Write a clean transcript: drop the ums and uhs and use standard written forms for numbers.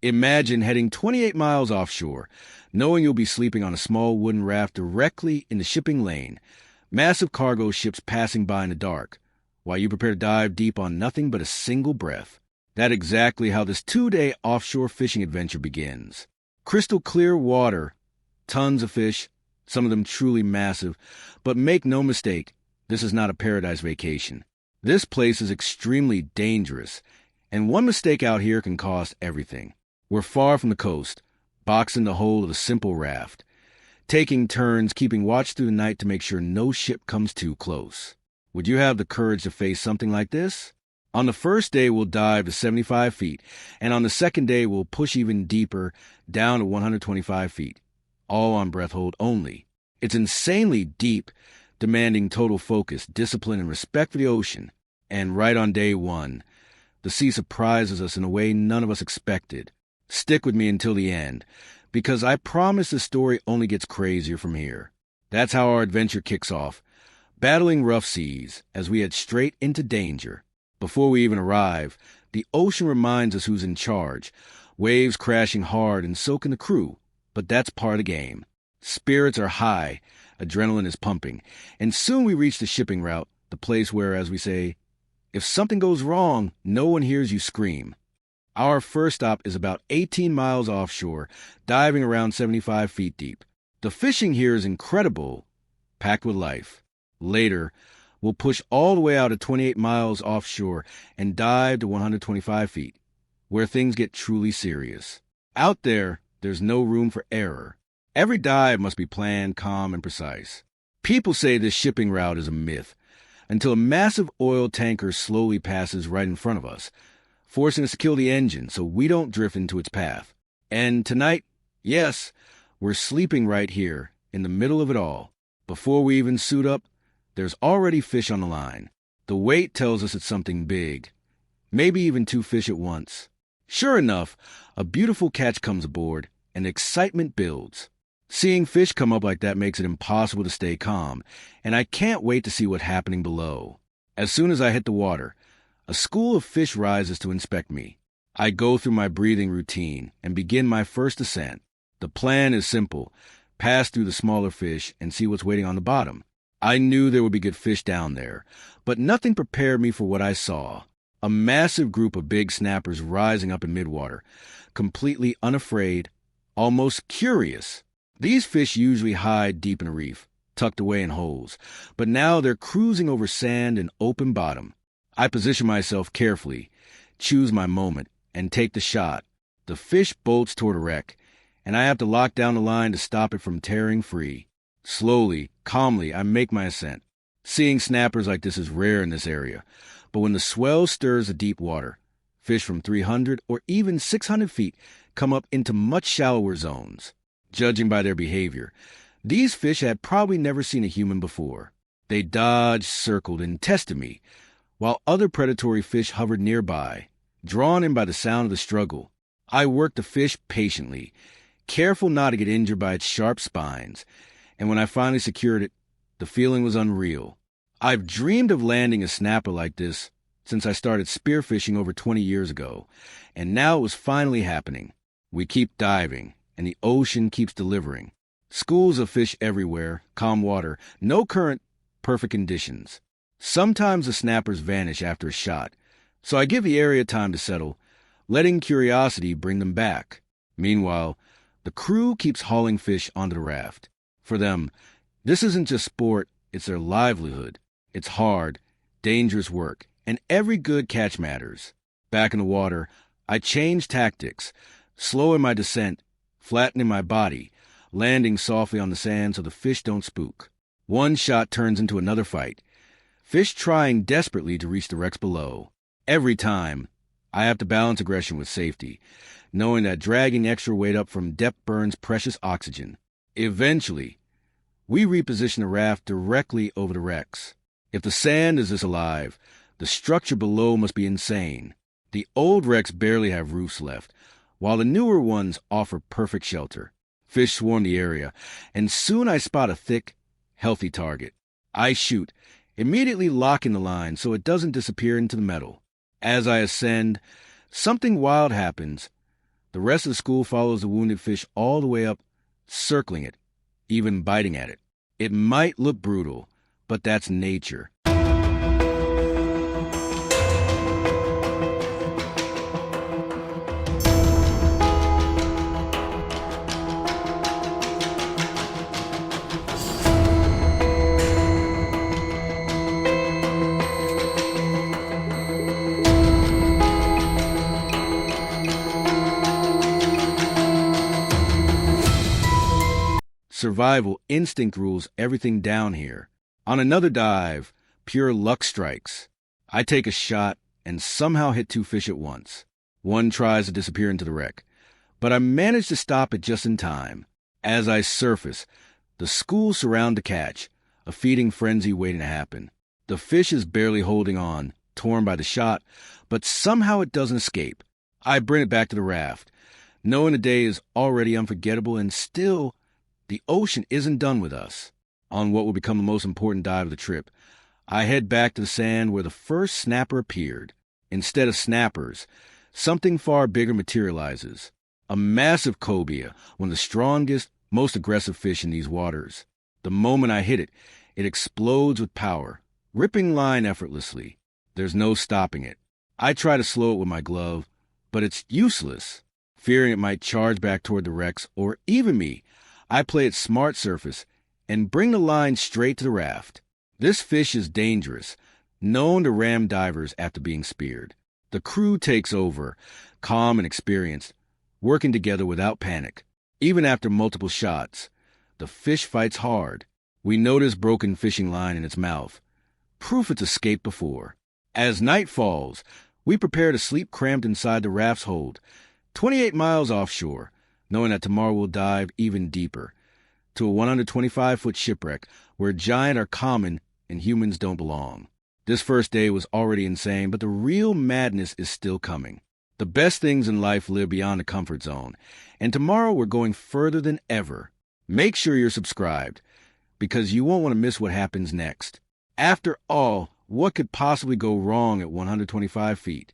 Imagine heading 28 miles offshore, knowing you'll be sleeping on a small wooden raft directly in the shipping lane, massive cargo ships passing by in the dark, while you prepare to dive deep on nothing but a single breath. That's exactly how this 2-day offshore fishing adventure begins. Crystal clear water, tons of fish, some of them truly massive, but make no mistake, this is not a paradise vacation. This place is extremely dangerous, and one mistake out here can cost everything. We're far from the coast, boxed in the hold of a simple raft, taking turns keeping watch through the night to make sure no ship comes too close. Would you have the courage to face something like this? On the first day, we'll dive to 75 feet, and on the second day, we'll push even deeper, down to 125 feet, all on breath hold only. It's insanely deep, demanding total focus, discipline, and respect for the ocean. And right on day one, the sea surprises us in a way none of us expected. Stick with me until the end, because I promise the story only gets crazier from here. That's how our adventure kicks off, battling rough seas as we head straight into danger. Before we even arrive, the ocean reminds us who's in charge, waves crashing hard and soaking the crew, but that's part of the game. Spirits are high, adrenaline is pumping, and soon we reach the shipping route, the place where, as we say, if something goes wrong, no one hears you scream. Our first stop is about 18 miles offshore, diving around 75 feet deep. The fishing here is incredible, packed with life. Later, we'll push all the way out at 28 miles offshore and dive to 125 feet, where things get truly serious. Out there, there's no room for error. Every dive must be planned, calm, and precise. People say this shipping route is a myth, until a massive oil tanker slowly passes right in front of us, forcing us to kill the engine so we don't drift into its path. And tonight, yes, we're sleeping right here, in the middle of it all. Before we even suit up, there's already fish on the line. The weight tells us it's something big, maybe even 2 fish at once. Sure enough, a beautiful catch comes aboard, and excitement builds. Seeing fish come up like that makes it impossible to stay calm, and I can't wait to see what's happening below. As soon as I hit the water, a school of fish rises to inspect me. I go through my breathing routine and begin my first descent. The plan is simple: pass through the smaller fish and see what's waiting on the bottom. I knew there would be good fish down there, but nothing prepared me for what I saw. A massive group of big snappers rising up in midwater, completely unafraid, almost curious. These fish usually hide deep in a reef, tucked away in holes, but now they're cruising over sand and open bottom. I position myself carefully, choose my moment, and take the shot. The fish bolts toward a wreck, and I have to lock down the line to stop it from tearing free. Slowly, calmly, I make my ascent. Seeing snappers like this is rare in this area, but when the swell stirs the deep water, fish from 300 or even 600 feet come up into much shallower zones. Judging by their behavior, these fish had probably never seen a human before. They dodged, circled, and tested me, while other predatory fish hovered nearby, drawn in by the sound of the struggle. I worked the fish patiently, careful not to get injured by its sharp spines, and when I finally secured it, the feeling was unreal. I've dreamed of landing a snapper like this since I started spearfishing over 20 years ago, and now it was finally happening. We keep diving, and the ocean keeps delivering. Schools of fish everywhere, calm water, no current, perfect conditions. Sometimes the snappers vanish after a shot, so I give the area time to settle, letting curiosity bring them back. Meanwhile, the crew keeps hauling fish onto the raft. For them, this isn't just sport, it's their livelihood. It's hard, dangerous work, and every good catch matters. Back in the water, I change tactics, slowing my descent, flattening my body, landing softly on the sand so the fish don't spook. One shot turns into another fight, fish trying desperately to reach the wrecks below. Every time, I have to balance aggression with safety, knowing that dragging extra weight up from depth burns precious oxygen. Eventually, we reposition the raft directly over the wrecks. If the sand is this alive, the structure below must be insane. The old wrecks barely have roofs left, while the newer ones offer perfect shelter. Fish swarm the area, and soon I spot a thick, healthy target. I shoot, immediately locking the line so it doesn't disappear into the metal. As I ascend, something wild happens. The The rest of the school follows the wounded fish all the way up, circling it, even biting at it. It might look brutal, but that's nature. Survival instinct rules everything down here. On another dive, pure luck strikes. I take a shot and somehow hit 2 fish at once. One tries to disappear into the wreck, but I manage to stop it just in time. As I surface, the school surround the catch, a feeding frenzy waiting to happen. The fish is barely holding on, torn by the shot, but somehow it doesn't escape. I bring it back to the raft, knowing the day is already unforgettable, and still, the ocean isn't done with us. On what will become the most important dive of the trip, I head back to the sand where the first snapper appeared. Instead of snappers, something far bigger materializes. A massive cobia, one of the strongest, most aggressive fish in these waters. The moment I hit it, it explodes with power, ripping line effortlessly. There's no stopping it. I try to slow it with my glove, but it's useless. Fearing it might charge back toward the wrecks, or even me, I play it smart surface and bring the line straight to the raft. This fish is dangerous, known to ram divers after being speared. The crew takes over, calm and experienced, working together without panic. Even after multiple shots, the fish fights hard. We notice broken fishing line in its mouth, proof it's escaped before. As night falls, we prepare to sleep cramped inside the raft's hold, 28 miles offshore, knowing that tomorrow we'll dive even deeper, to a 125-foot shipwreck where giants are common and humans don't belong. This first day was already insane, but the real madness is still coming. The best things in life live beyond the comfort zone, and tomorrow we're going further than ever. Make sure you're subscribed, because you won't want to miss what happens next. After all, what could possibly go wrong at 125 feet?